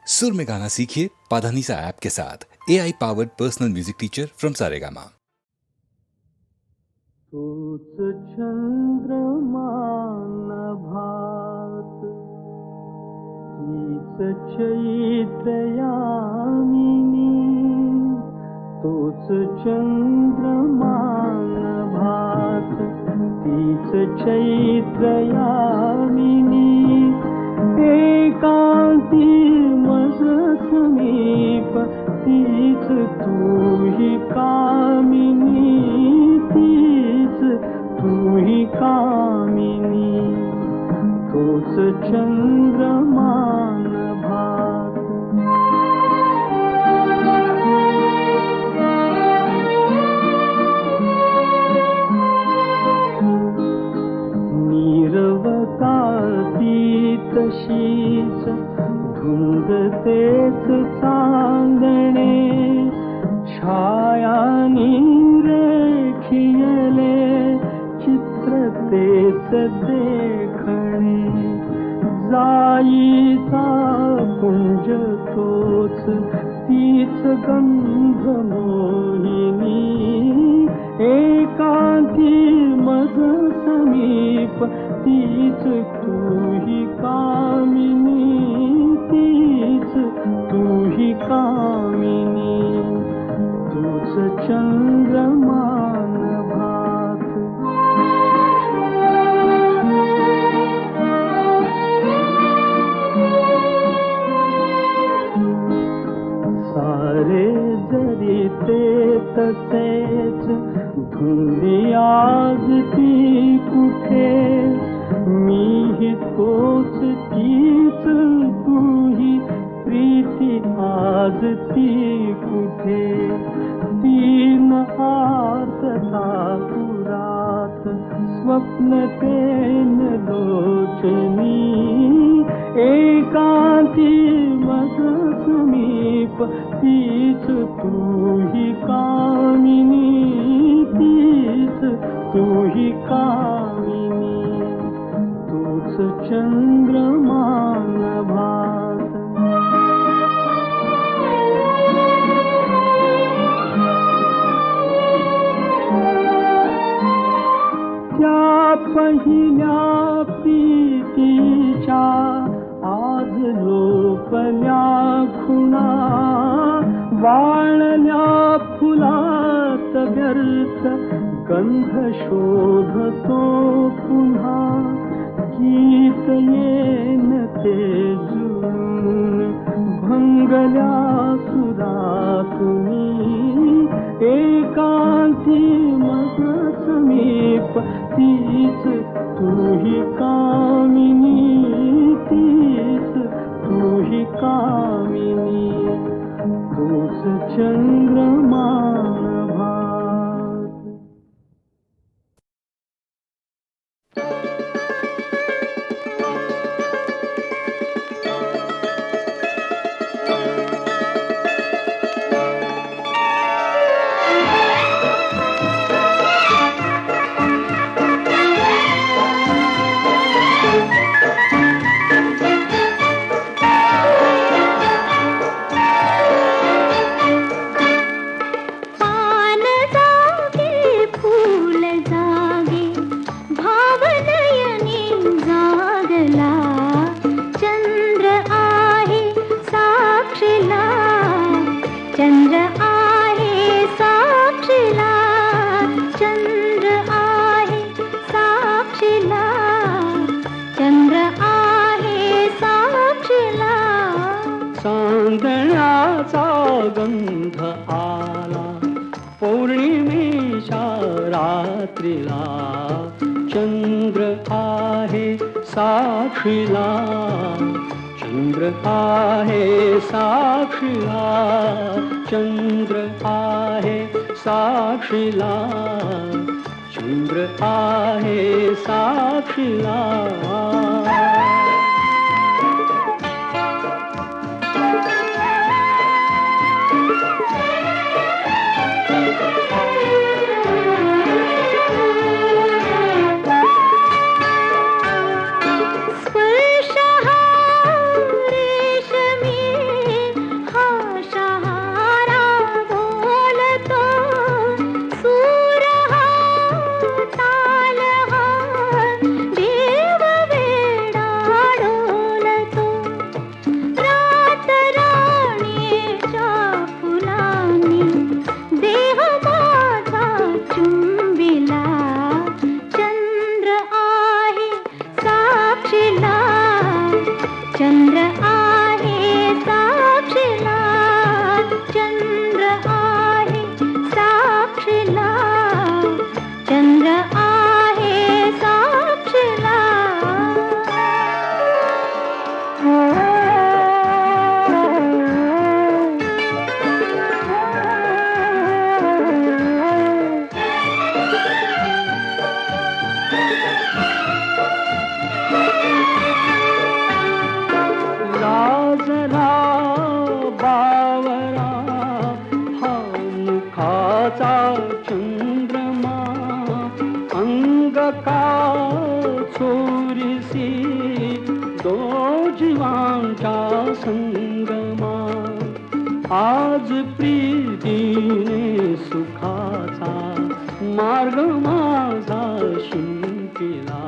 सुर में गाना सीखिए पाधानीसा ऐप के साथ। AI powered personal music teacher from Saregama. तूच चंद्रमा नभात, तीच चैत्र यामिनी. तूच चंद्रमा नभात, तीच चैत्र यामिनी. एकांती मज समीप, तीच तूही कामिनी. तीच तूही कामिनी. तूच चंद्रमा नभात. नीरवताती तशीच धुंद तेच चांदणे. छाया रेखियले चित्र तेच देखणे. जाईचा पुंज तोच, तीच गंध मोहिनी. एकांती मज समीप, तीच तूही कामिनी. तीच तूही कामिनी. तूच चंद्रमा नभात. सारे जरी ते तसेच, धुंदी आज ती कुठे. मीही तोच तीच तूही, प्रीती आज ती कुठे. तीन आर्तता पुरात, स्वप्न तेन लोचनी. एकांती मज समीप, तीच तूही कामिनी. तीच तूही कामिनी. तूच चंद्रमा नभात. त्या पहिल्या प्रीतीच्या आज लोपल्या खुणा. वाळल्या फुलात व्यर्थ गंध शोधतो पुन्हा. गीत येन ते जुळून भंगल्या सुरातुनी. एकांती मज समीप, तीच तूही कामिनी. तीच तूही कामिनी. तूच चंद्रमा नभात. चांदण्याचा गंध आला पौर्णिमेच्या रात्रीला. चंद्र आहे साक्षीला. चंद्र आहे साक्षीला. चंद्र आहे साक्षीला. चंद्र आहे साक्षीला. स्पर्श हा रेशमी आज प्रीतीने सुखाचा मार्ग माझा शिंपिला.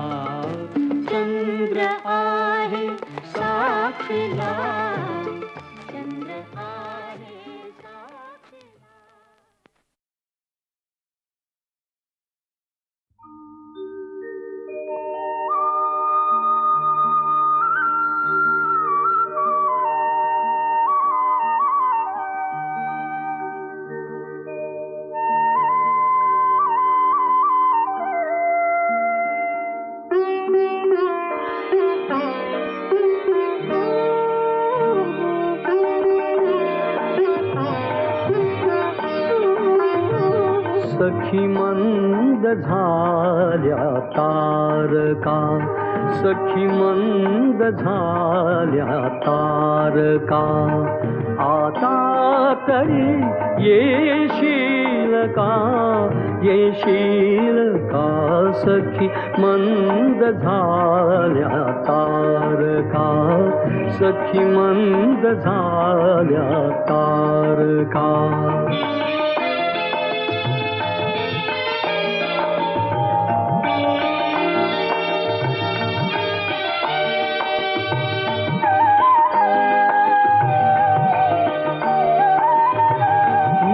चंद्र आहे साक्षीला, चंद्र आहे साक्षीला. सखी मंद झाल्या तारका, सखी मंद झाल्या तारका. आता तरी येशील का, येशील का. सखी मंद झाल्या तारका, सखी मंद झाल्या तारका.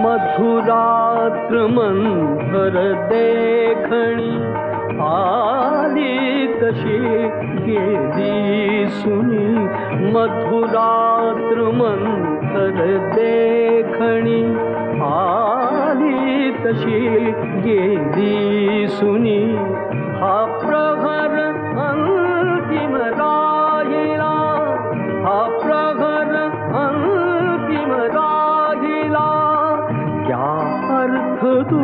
मधुरात्र मंथर देखणी आली तशी गेली सुनी. मधुरात्र मंथर देखणी आली तशी गेली सुनी. हा प्रहर अंतिम राहिला, हा प्रहर अंतिम राहिला. क्या अर्थ तू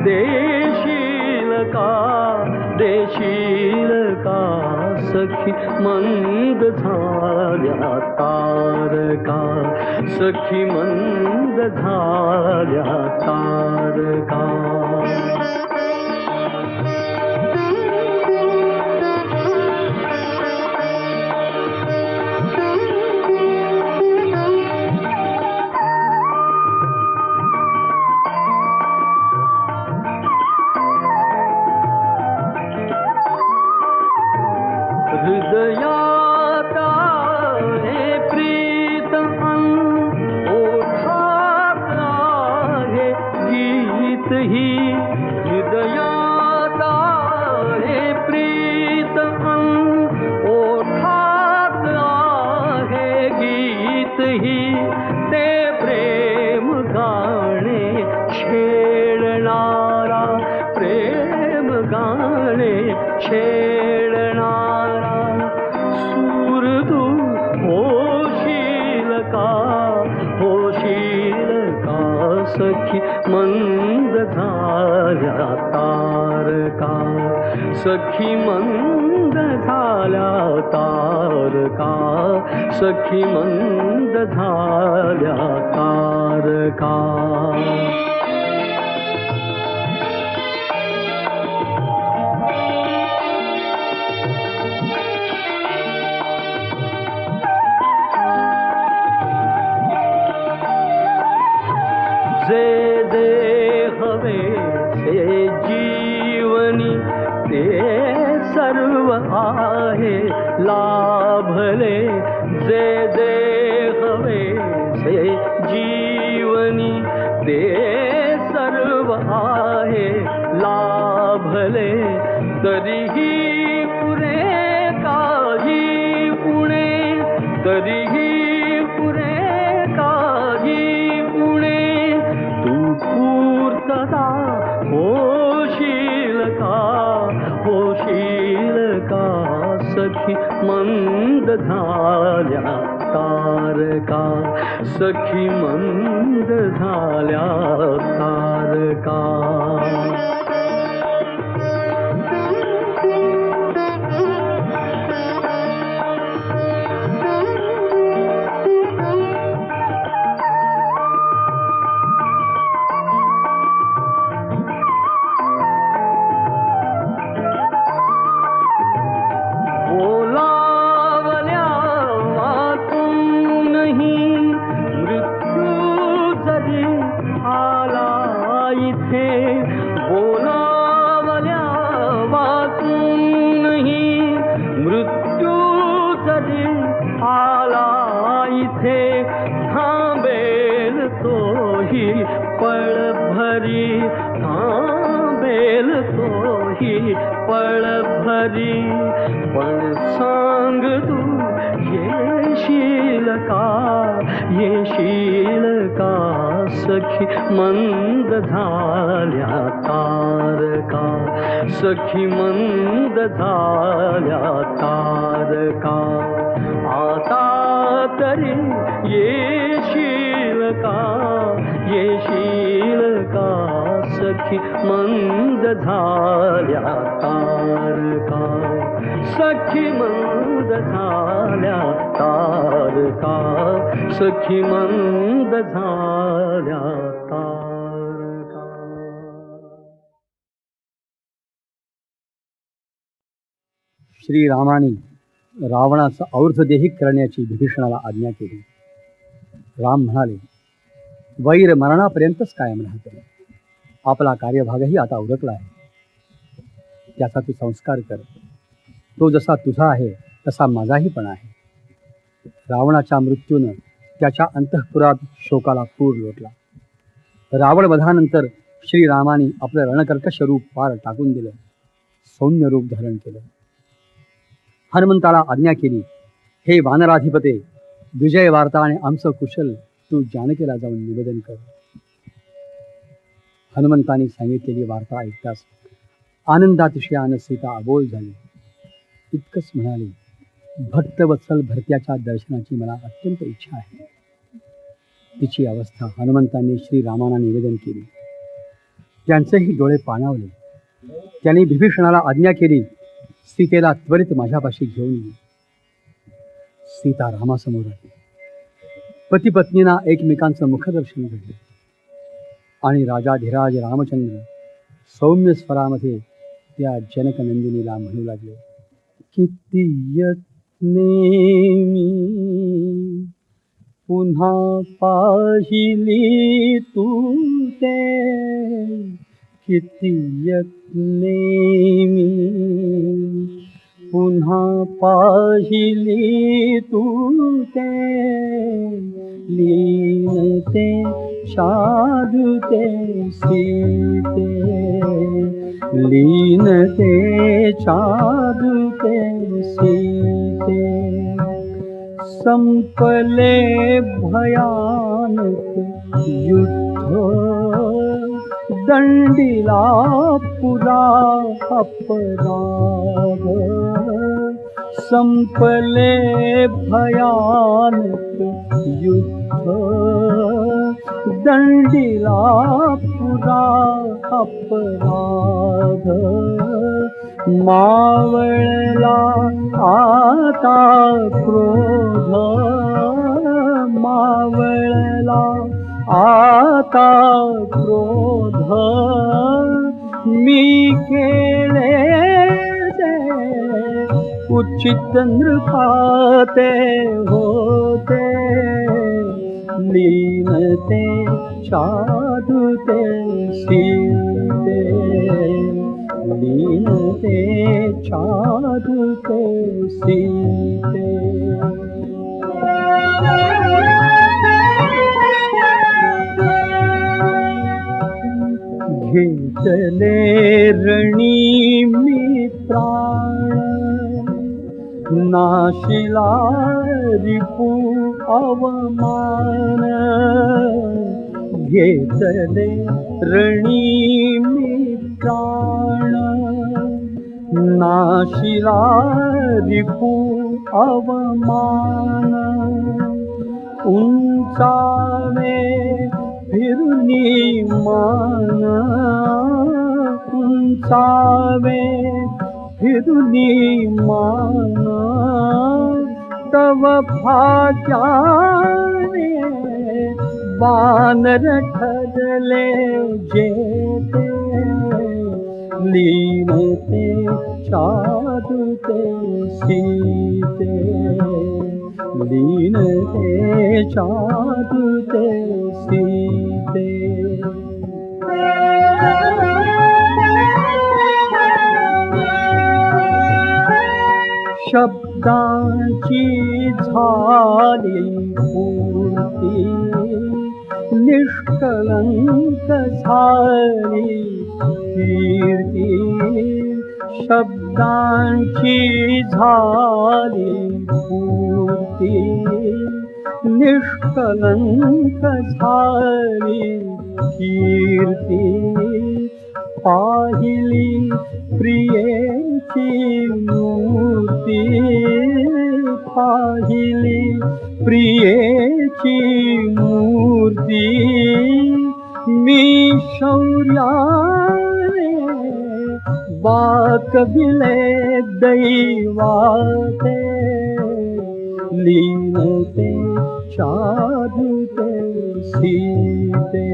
देशील का, देशील का. सखी मंद झाल्या तारका, सखी मंद झाल्या तारका. हृदयात आहे प्रीत अन ओठात आहे गीत ही. हृदयात आहे प्रीत अन ओठात आहे गीत ही. ते प्रेम गाणे छेडणारा, प्रेम गाणे छेडणारा. सूर तू होशील का, होशील का. सखी मंद झाल्या तारका, सखी मंद झाल्या तारका. सखी मंद झाल्या तारका. जे जे हवे से जीवनी ते सर्व आहे लाभले. जे जे हवे से जीवनी ते सर्व आहे लाभले. तरीही पुरे काही उणे, तरीही पुरे काही उणे. तू पूर्तता होशील का, होशील का. सखी मंद झाल्या तारका, सखी मंद झाल्या तारका. बोलावल्या वाचूनही मृत्यू मध्ये थांबेल तोही पळ भरी, थांबेल तोही पळ भरी. पण सांग तू येशील का, येशील का सखी मंद झाल्या तारका, सखी मंद झाल्या तारका. आता तरी येशील का, येशील का सखी मंद झाल्या तारका, सखी मंद झाल्या तारका, सखी मंद झाल्या तारका. श्रीरामाने रावणाचा और्ध्वदेही करण्याची विभीषणाला आज्ञा केली. राम म्हणाले, वैर मरणापर्यंतच कायम राहते. आपला कार्यभागही आता उरकला आहे. त्याचा तू संस्कार कर. तो जसा तुझा आहे तसा माझाही पण आहे. रावणाच्या मृत्यूनं त्याच्या अंतःपुरात शोकाला पूर लोटला. रावणवधानंतर श्रीरामाने आपलं रणकर्कश रूप पार टाकून दिलं. सौम्य रूप धारण केलं. हनुमंताला आज्ञा केली, हे वानराधिपते, विजय वार्ता आणि आमचं कुशल तू जानकीला जाऊन निवेदन कर. हनुमंताने सांगितलेली वार्ता ऐकताच आनंदातिशयानं सीता अबोल झाली. इतकंच म्हणाली, भक्तवत्सल भरत्याच्या दर्शनाची मला अत्यंत इच्छा आहे. तिची अवस्था हनुमंतांनी श्रीरामांना निवेदन केली. त्यांचेही डोळे पाणावले. त्यांनी विभीषणाला आज्ञा केली, सीतेला त्वरित माझ्यापाशी घेऊन ये. सीता रामासमोर आली. पती पत्नींना एकमेकांचं मुखदर्शन घडलं आणि राजाधिराज रामचंद्र सौम्य स्वरामध्ये त्या जनकनंदिनीला म्हणू लागले, किती यत्ने मी पुन्हा पाहिली तू ते, किती यत्ने मी पुन्हा पाहिली तू ते, लीनते शाधुते सीते, लीनते शाधुते सीते. संपले भयानक युद्ध, दंडिला पुरा अपराध. संपले भयानक युद्ध, दंडिला पुरा अपराध. मावळला आता क्रोध, मावळला आता क्रोध. मी केले ते उचित नृपाते होते, लीनते शाधुते सीते, लीनते शाधुते सीते. घेतले रणी मी प्राण, नाशिला रिपू अवमान. घेतले रणी मी प्राण, नाशिला रिपू अवमान. उंचावे फिरुनी मान, उंचावे फिरुनी मान. तव भाग्याने वानर ठरले जेते, लीनते शाधुते सीते, लीनते शाधुते सीते. शब्द शब्दांची झाली पूर्ती निष्कलंक झाली कीर्ती शब्दांची झाली पूर्ती निष्कलंक झाली कीर्ती पाहिली प्रियेची मूर्ती पाहिली प्रियेची मूर्ती मी शौर्याने वाकविले दैवाते लीनते चारुते सीते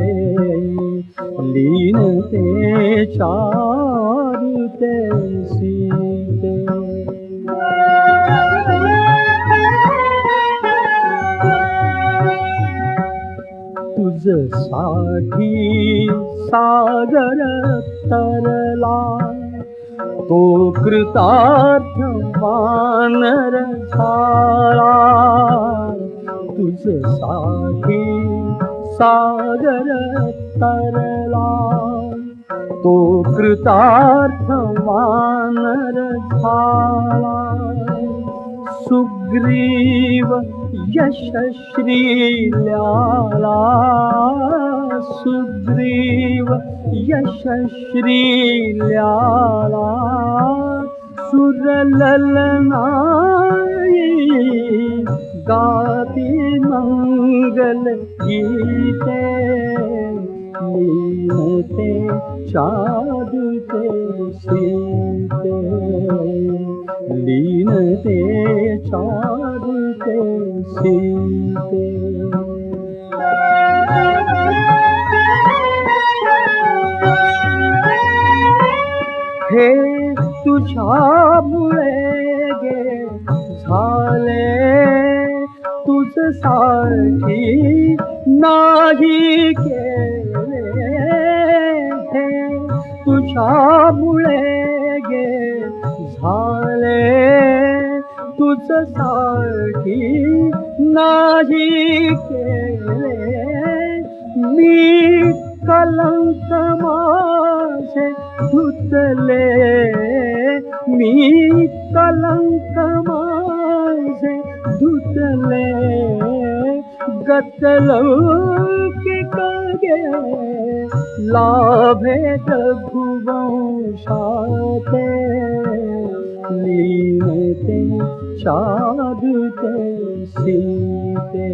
लीनते चारुते सीते तुझसाठी सागर तरला तो कृतार्थ वानर झाला तुझसाठी सागर तरला तो कृतार्थ वानर झाला सुग्रीव यशश्रील्याला सुग्रीव यशश्रील्याला सुरललनाई गाती मंगल गीते लीनते चारुते सीते लीनते चारुते सीते हे तुझ्यामुळे गे झाले तुझसाठी नाही केले हे तुझ्यामुळे गे झाले तुझसाठी नाही केले मी कलंक माझे धुतले मी कलंक माझे धुतले गतलौकिक गे लाभेत भुवंशाते लीनते चारुते सीते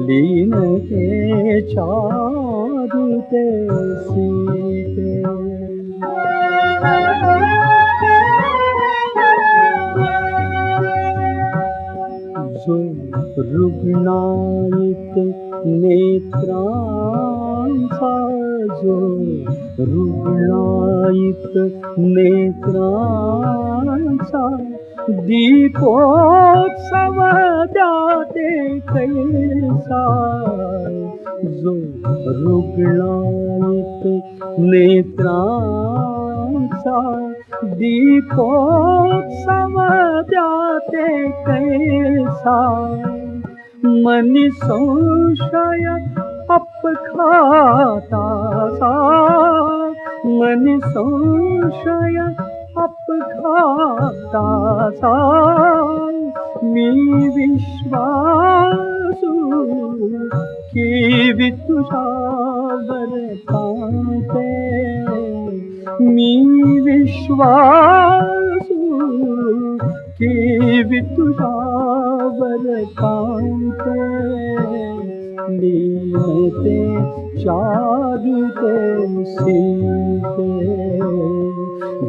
लीनते चारुते सीते जो रुग्णायित नेत्रांचा जो रुग्णायित नेत्रांचा दीपोत्सव द्याते कैसा जो रुग्णायित नेत्रांचा दीपोत्सव द्याते कैसा मनी संशय अपघाताचा मनी संशय अपघाताचा मी विश्वासू की तुझ्यावर कांते मी विश्वासू की तुझ्यावर कांते लीनते चारुते सीते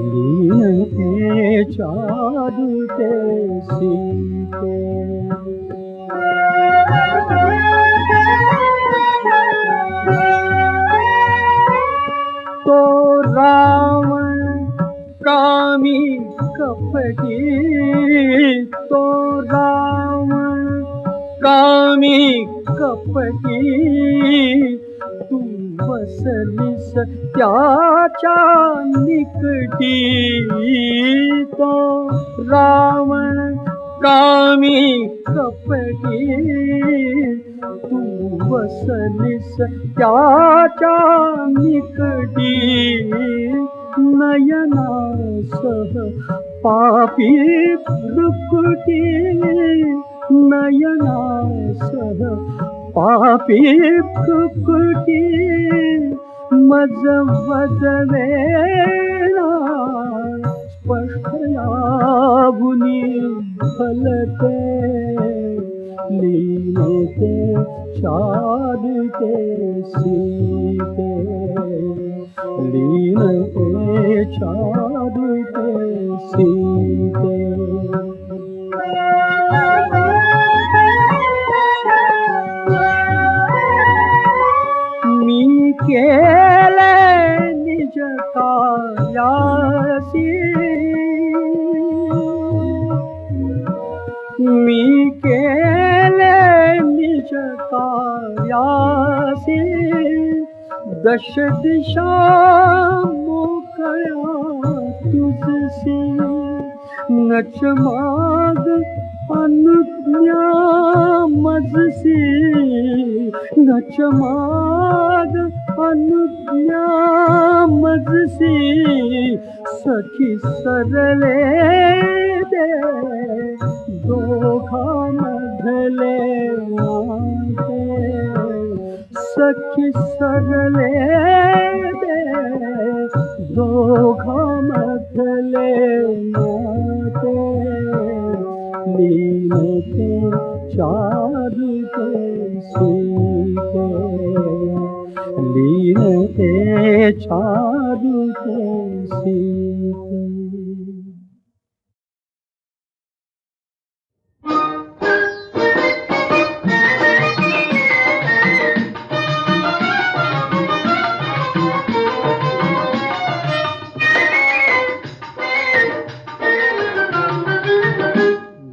लीनते चारुते सीते तो रावण कामी कपटी तो रावण कामी कपटी तू बसलीस त्याच्या निकटी तो रावण कामी कपटी तू बसलीस त्याच्या निकटी नयनासह पापी भ्रुकुटी नयनासह पापी भ्रुकुटी मज वदवेना स्पष्ट यावुनी फलते लीनते शादते सीते लीनते शादते सीते मी केले निज कार्यासी मी केले निज कार्यासी दश दिशा मोकळ्या तुझसी नच माग अनुज्ञा मजसी नच माग अनुज्ञा मजसी सखी सरले दे दोघांमधले नाते सखी सरले दे दोघांमधले नाते लीनते चारुते सीते लीनते चारुते सीते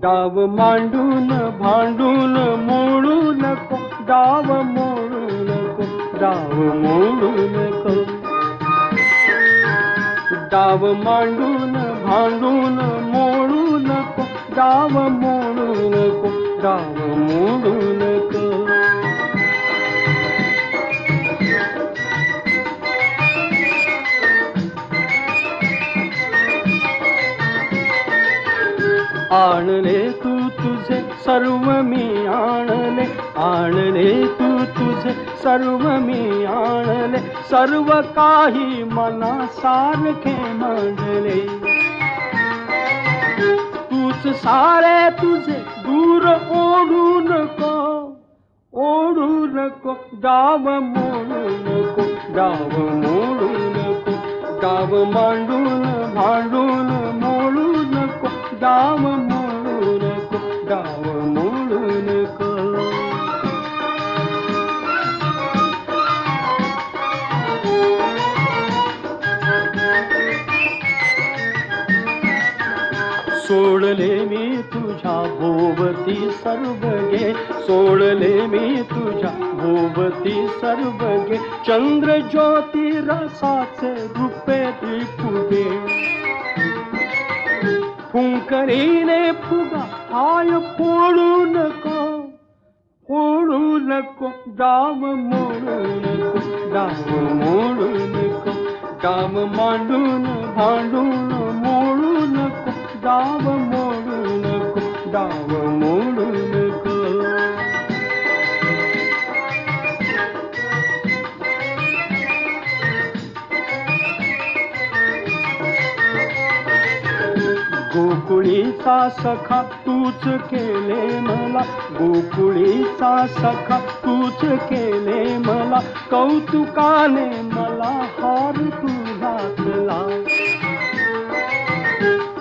डाव मांडून भांडून मोडू नको डाव मोडू नको डाव मोडू नको डाव मांडून भांडून मोडू नको डाव मोडू नको डाव मोडू नको आणले तू तुझे सर्व मी आणले आणले तू तुझे सर्व मी आणले सर्व काही मना सारखे मांडले तूच सारे तुझे दूर ओढू नको डाव मोडू नको डाव मोडू नको डाव मांडून भांडून मोडू नको डाव मोडू नको डाव मोडू नको सोडले मी तुझ्या भोवती सर्व गे सोडले मी तुझ्या भोवती सर्व गे चंद्र ज्योती रसाचे रूपे फुगे फुंकरीने फुगा हाय फोडू नको डाव मोडू नको डाव मोडू नको डाव मांडून भांडून मोडू नको डाव मोडू नको डाव मोडू नको गोकुळीचा सखा तूच केले मला गोकुळीचा सखा तूच केले मला कौतुकाने मला हार तू घातला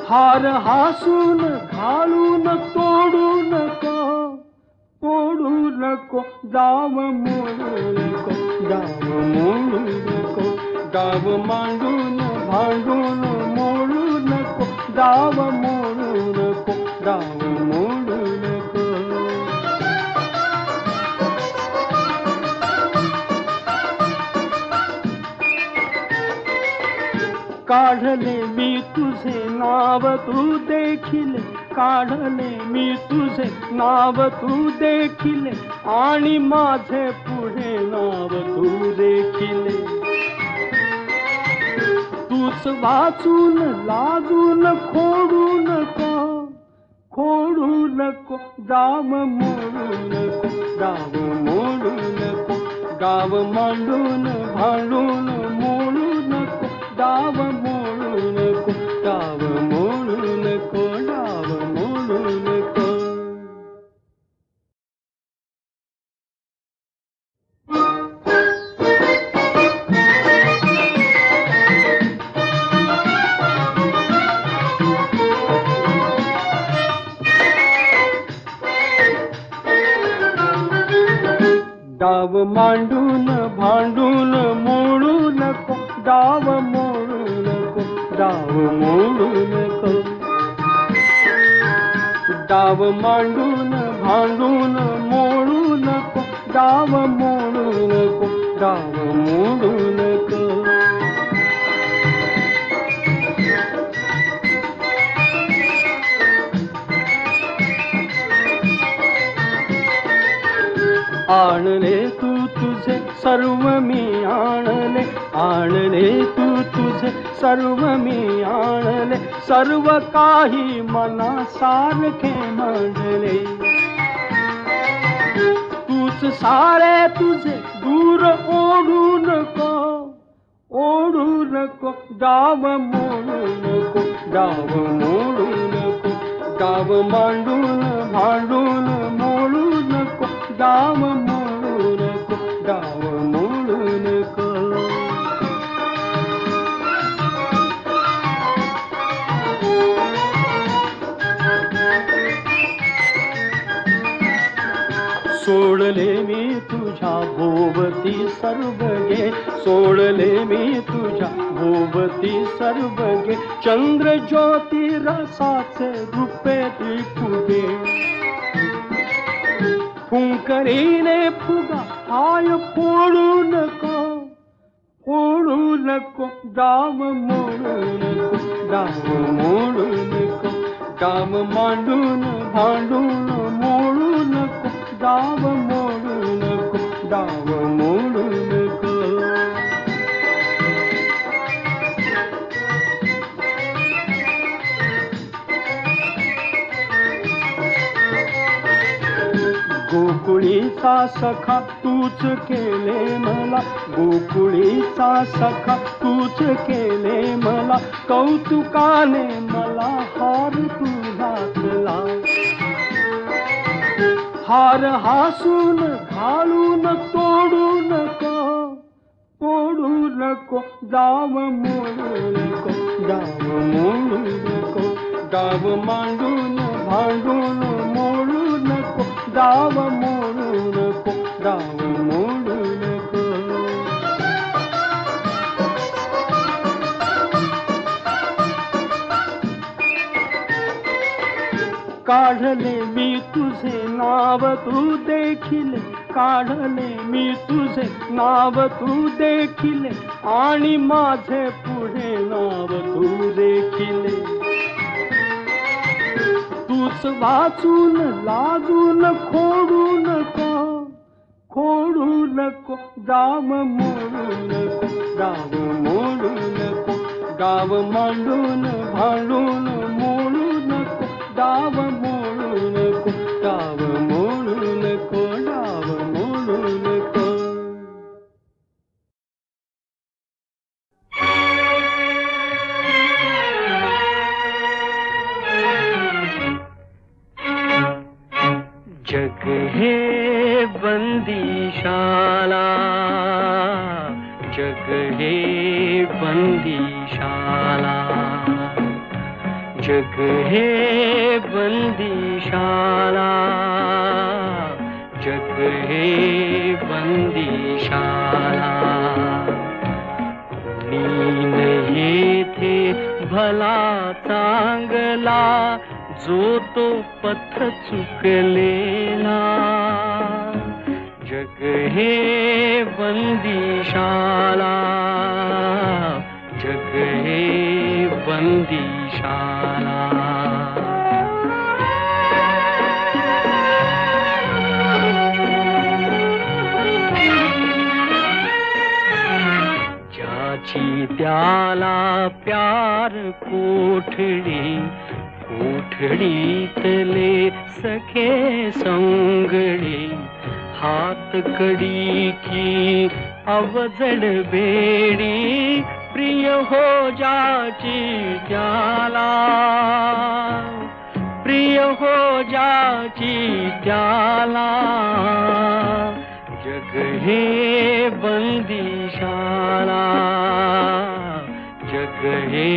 हार हासून घालून तोडू नको डाव मोडू नको डाव मोडू नको डाव मांडून भांडून मोडू नको डाव मोडू नको डाव मोडू नको काढले मी तुझे नाव तू देखील, काढले मी तुझे नाव तू देखील, आणि माझे पुढे नाव तू देखील. तूच वाचून लाजून खोडू नको, खोडू नको, गाव मोडू नको, गाव मोडू नको, गाव मांडून भांडून मोडू नको, गाव मोडू नको, गाव मोडू नको, गाव मोडू नको. गाव मांडून भांडून मोडू नको, गाव मोडू नको, गाव मोडू नको. गाव मांडून भांडून मोडू नको, गाव मोडू नको, गाव मोडू नको. आणले तू तुझे सर्व मी आणले, आणले तू तुझे सर्व मी आणले, सर्व काही मनासारखे मांडले. तूच सारे तुझे दूर ओढू नको, ओढू नको, गाव मोडू नको, गाव मोडू नको, गाव मांडून भांडून मोडू नको, गाव मोडू नको, गाव मोडू नको. सोडले मी तुझ्या भोवती सर्व गे, सोडले मी तुझ्या भोवती सर्व गे, चंद्र ज्योती रसाचे रूपे फुगे. फुंकरीने फुगा हाय फोडू नको, फोडू नको, गाव मोडू नको, गाव मोडू नको, गाव मांडून भांडून मोडू नको, गाव मोडू नको, गाव मोडू नको. गोकुळीचा सखा तूच केले मला, गोकुळीचा सखा तूच केले मला, कौतुकाने मला हार तू घातला. हार हासून घालून तोडू नको, तोडू नको, गाव मोडू नको, गाव मोडू नको, गाव मांडून भांडून मोडू नको, गाव मोडू नको, गाव मोडू नको. काढले मी तुझे नाव तू देखील, काढले मी तुझे नाव तू देखील, आणि माझे पुढे नाव तू देखील. तूच वाचून लाजून खोडू नको, खोडू नको, गाव मोडू नको, गाव मोडू नको, गाव मांडून भांडून मोडू नको, गाव मोडू नको, गाव मोडू नको, गाव मोडू नको. जग हे बंदीशाला, जग हे बंदीशाला, जग हे बंदीशाला, जग हे बंदीशाला. कोणी नाही थे भला चांगला, जो तो पथ चुकलेला. जग हे बंदीशाला, जग हे बंदीशाला. ज्याची त्याला प्यार कोठडी, कोठडीतले सखे संगडे, हात कडी की अवजड बेडी, प्रिय हो जाची त्याला, प्रिय हो जाची त्याला. जग हे बंदीशाला, जग हे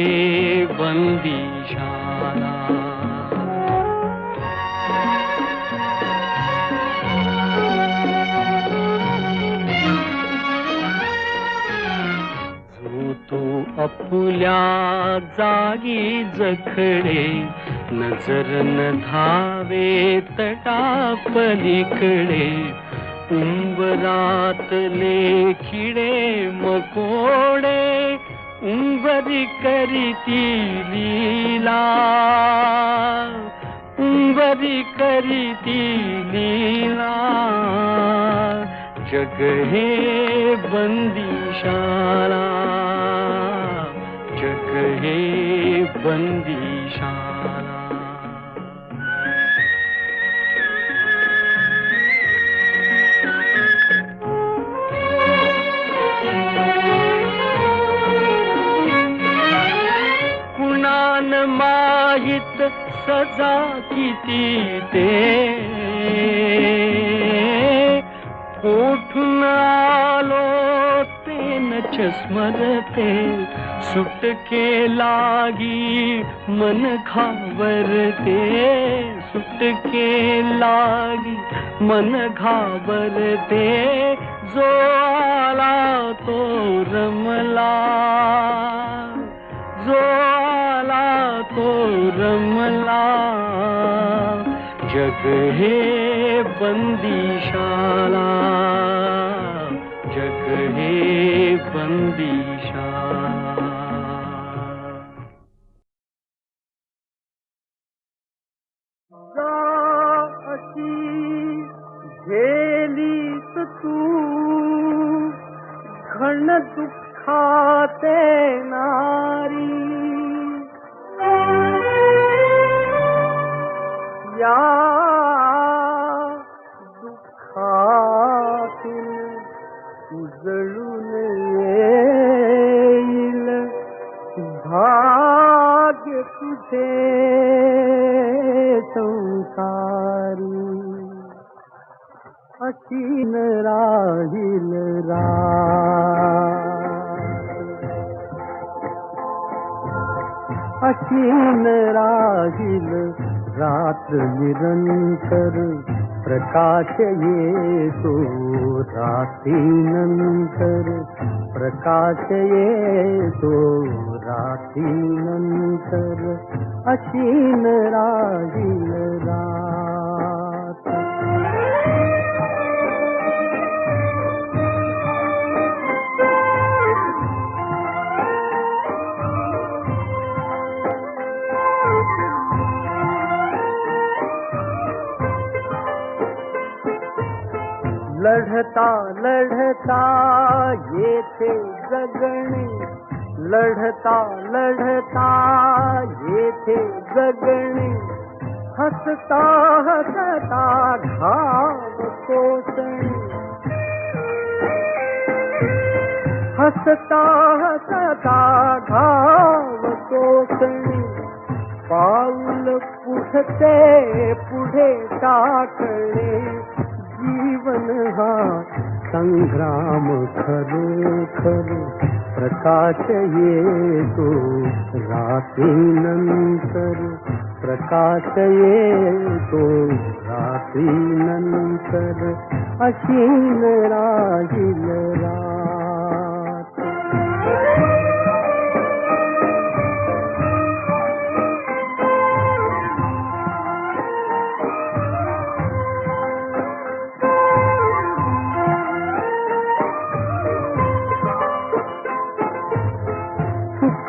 बंदीशाला. जो तो आपुल्या जागी जखडे, नजर न धावे तटापलीकडे, उंबरातले किडे मकोडे, उंबरी करीती लीला, उंबरी करीती लीला. जग हे बंदीशाला, जग हे बंदीशाला. कुणान माहित सजा किती ते, कोठून आलो ते नच स्मरते, सुटके लागी मन घाबरते, सुटके लागी मन घाबरते. जो आला तो रमला, जो आला तो रमला. जग हे बंदीशाला, जग हे बंदीशाला. अशी झेलीस तू घन दुःखाते नारी, या दुःखातील उजळून येईल भाग्य तुझे संसारी. अशी न राहील अशी न राहील रात्र निरंतर, प्रकाश येतो रात्री नंतर, प्रकाश येतो रात्री नंतर. अशी न राहील रात. लढता लढता येथे जगणे, लढता लढता येथे जगणे, हसता हसता घाव कोसणे, हसता हसता घाव कोसणे. पाऊल पुढते पुढे टाकणे, जीवन हा संग्राम खरोखर. प्रकाश येतो रात्री नंतर, प्रकाश येतो रात्री नंतर. अशी न राहील रात.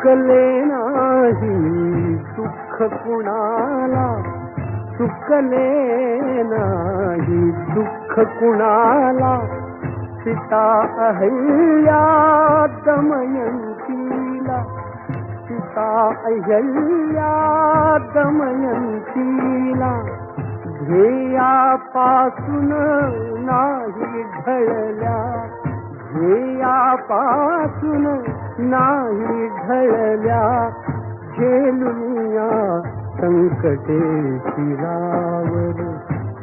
चुकले नाही दुःख कुणाला, चुकले नाही दुःख कुणाला. सीता अहल्या दमयंतीला, सीता अहल्या दमयंतीला. ध्येयापासून नाही ढळल्या, ध्येयापासून नाही ढळल्या. झेलुनिया संकटे शिरावर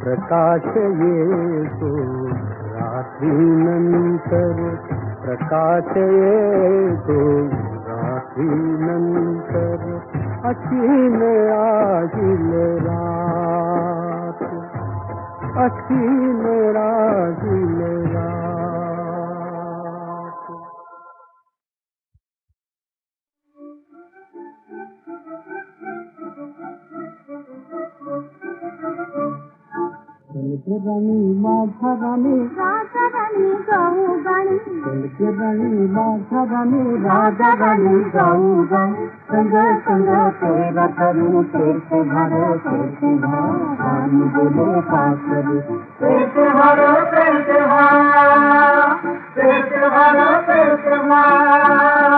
प्रकाश येतो रात्री नंतर, प्रकाश येतो रात्री नंतर. असीन राहील रात, असीन राहील रात. राणी माझा राणी राजा राणी गाऊ गाणी, राणी माझा राणी राजा राणी गाऊ गाणी. संग संग तेरा करू तीर्थ भार, तीर्थ भार राणी बोले पासरी. तीर्थ भार, तीर्थ भार, तीर्थ भार, तीर्थ भार.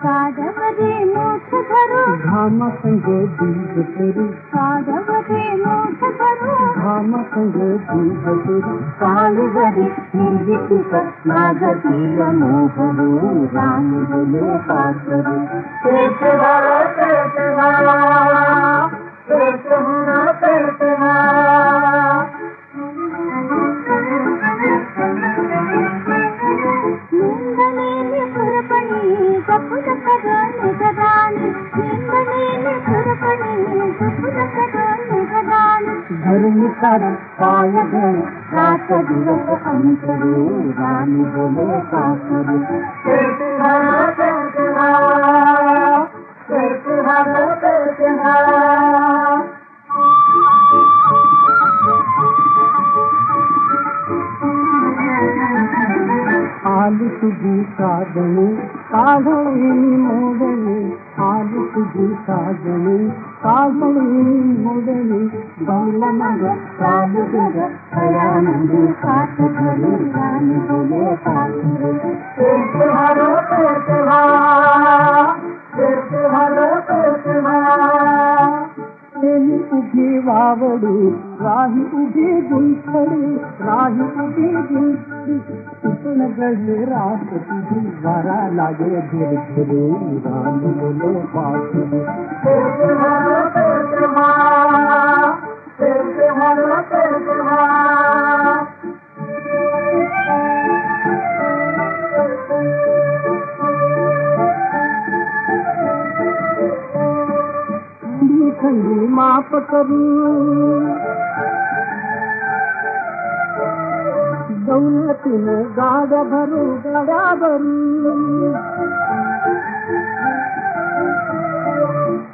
कादवदे मोठ धरू घाम संग बीज करू, कादवदे मोठ धरू घाम संग बीज करू. काळीवरी निर्जितिक नागतील मोहरू राणी बोले पासरी. तीर्थ भार, तीर्थ भार, तीर्थ भार, तीर्थ भार. निंदलेली सुरपणी जपून सगळं निगदानी, निंदलेली सुरपणी जपून सगळं निगदानी. धरणी सार पाय धर रात दिवस अंतरू राणी बोले पासरी. तीर्थ भार, तीर्थ भार, तीर्थ भार, तीर्थ भार. आली तुझी साजणी काढणी मोडणी, आली तुझी साजणी काढणी मोडणी. बंगला मग चालू गर हयानंदी साथ धरू राणी बोले पासरी. तीर्थ भार, तीर्थ भार, तीर्थ भार, तीर्थ भार. नेली उभी वावडी राही उभी गुंफडी, राही उभी गुंफडी. तिथून गडे रात तुझी वारा लागे धीर धीरे राणी बोले पासरी. तीर्थ भार, तीर्थ भार, तीर्थ भार, तीर्थ भार. थंडी थंडी माफ करू, दौलतीनं गाड्या भरू, गाड्या भरू.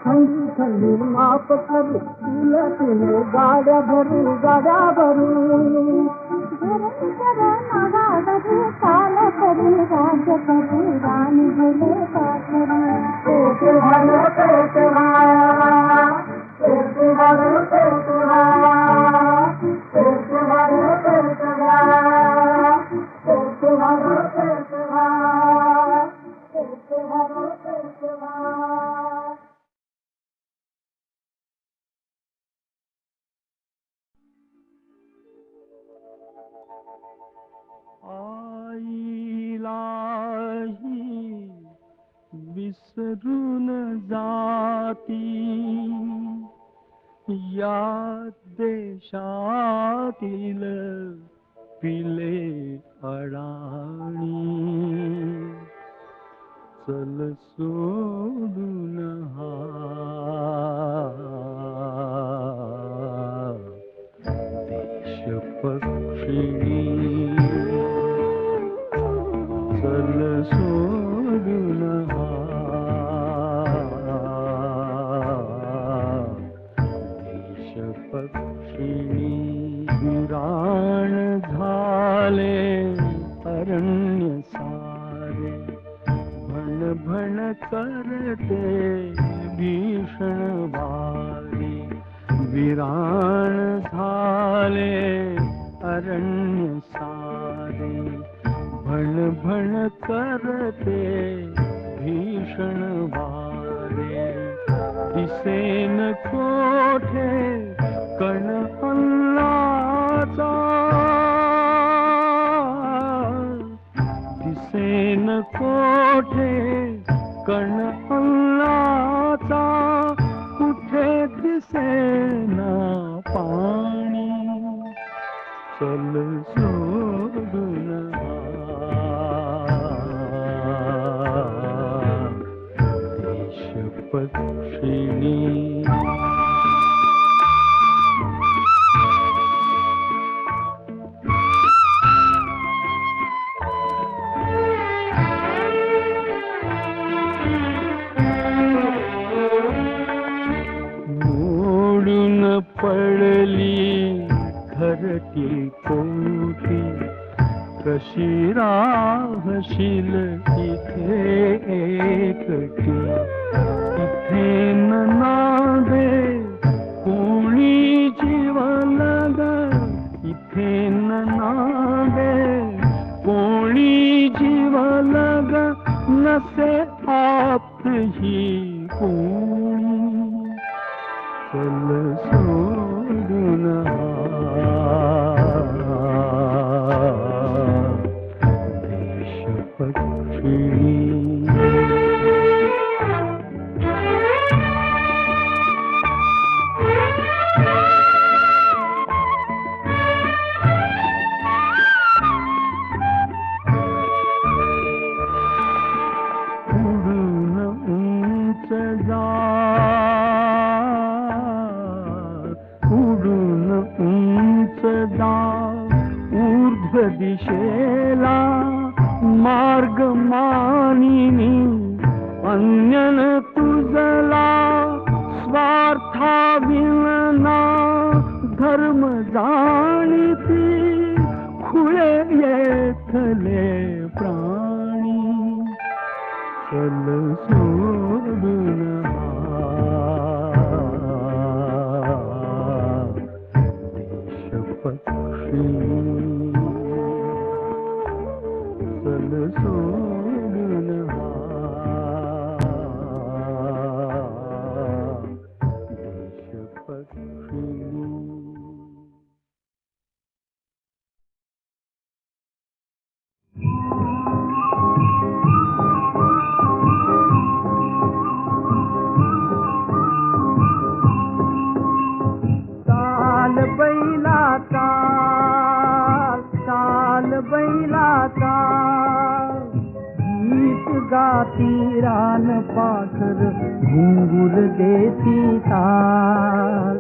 थंडी थंडी माफ करू, दौलतीनं गाड्या भरू, गाड्या भरू. काल करू राज करू राणी बोले पासरी. तीर्थ भार, तीर्थ भार, तीर्थ भार, तीर्थ भार. तीर्थ भार, तीर्थ भार, तीर्थ भार, तीर्थ भार. तीर्थ भार, तीर्थ भार. आईलाही विसरून जाती या देशातील पिले अडाणी. चल सोडून हा देश पक्षिणी. चल सोडून हा देश पक्षिणी. विराण झाला वारे विराण झाले अरण्य सारे भण भण करते भीषण वारे दिसेन कोठे कण अल्लाचा दिसेन कोठे कण अल्लाचा कुठे दिसेना पाणी चल सोडून देश पक्षिणी मोडून पडली घरटी कोठी कशी राहशील इथे एकटी इथे नादे कोणी जीव लग इथे नादे कोणी जीव लग नसे आप ही कोणी चल सोडून देश पक्षिणी उडून उंच जा उडून उंच जा ऊर्ध्व दिशेला मार्ग मानिनी अन्यन तुझला स्वार्था विना धर्म जाणीती खुळे येथले प्राणी चल सोडून देश पक्षिणी चल सोडून देश पक्षिणी चाल बैला चाल चाल बैला चाल गीत गाती रान पाखर घुंगुर देती ताल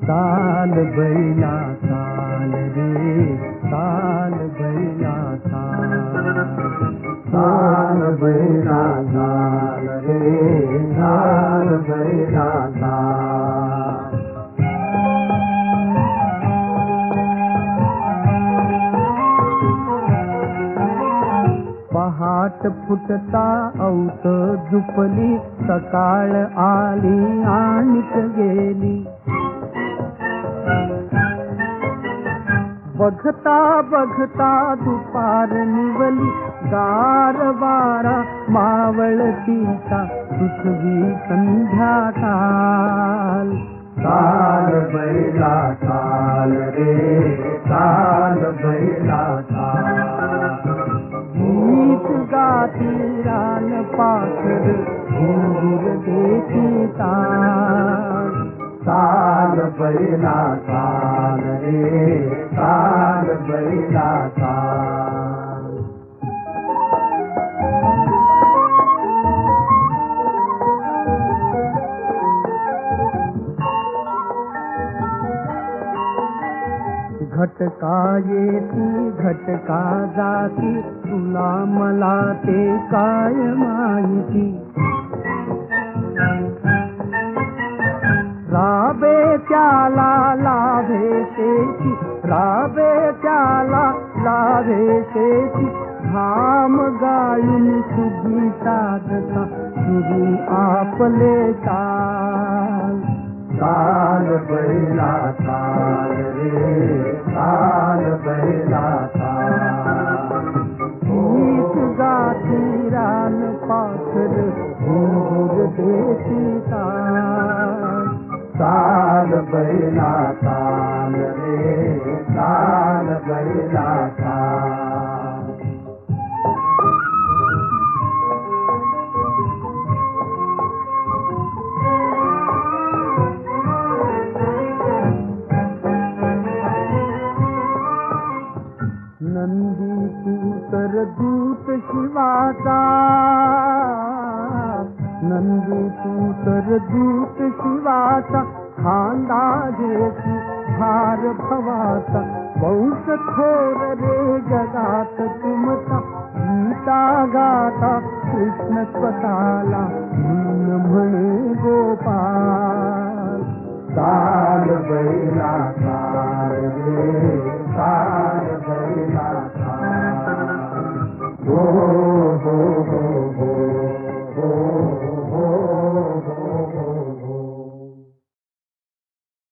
चाल बैला चाल रे चाल बैला चाल चाल बैला चाल रे चाल बैला चाल पहाट फुटता औत झुपली सकाळ आली आणिक गेली बघता बघता दुपार निवली गार वारा मावळतीचा पृथ्वी संध्याकाळ चाल बैला चाल रे चाल बैला चाल गीत गाती रान पाखर घुंगुर देती ताल चाल बैला चाल रे चाल बैला चाल घटका येती घटका जाती तुला मला ते काय माहिती राबे त्याला लाभे शेती राबे त्याला लाभे शेती घाम गाळून सुगी साधता सुरू आपले चाल ताल बैला ताल रे ताल बैला ताल गीत गाती रान पाखर घूर देती ताल ताल बैला ताल रे ताल बैला ताल नंदी तूतर दूत शिवाचा नंदी तूतर दूत शिवाचा खांदा घेती भार भवाचा वंश थोर रे जगात तुमचा गीता गाता कृष्ण स्वतःला म्हणे गोपाल ताल बैला ताल रे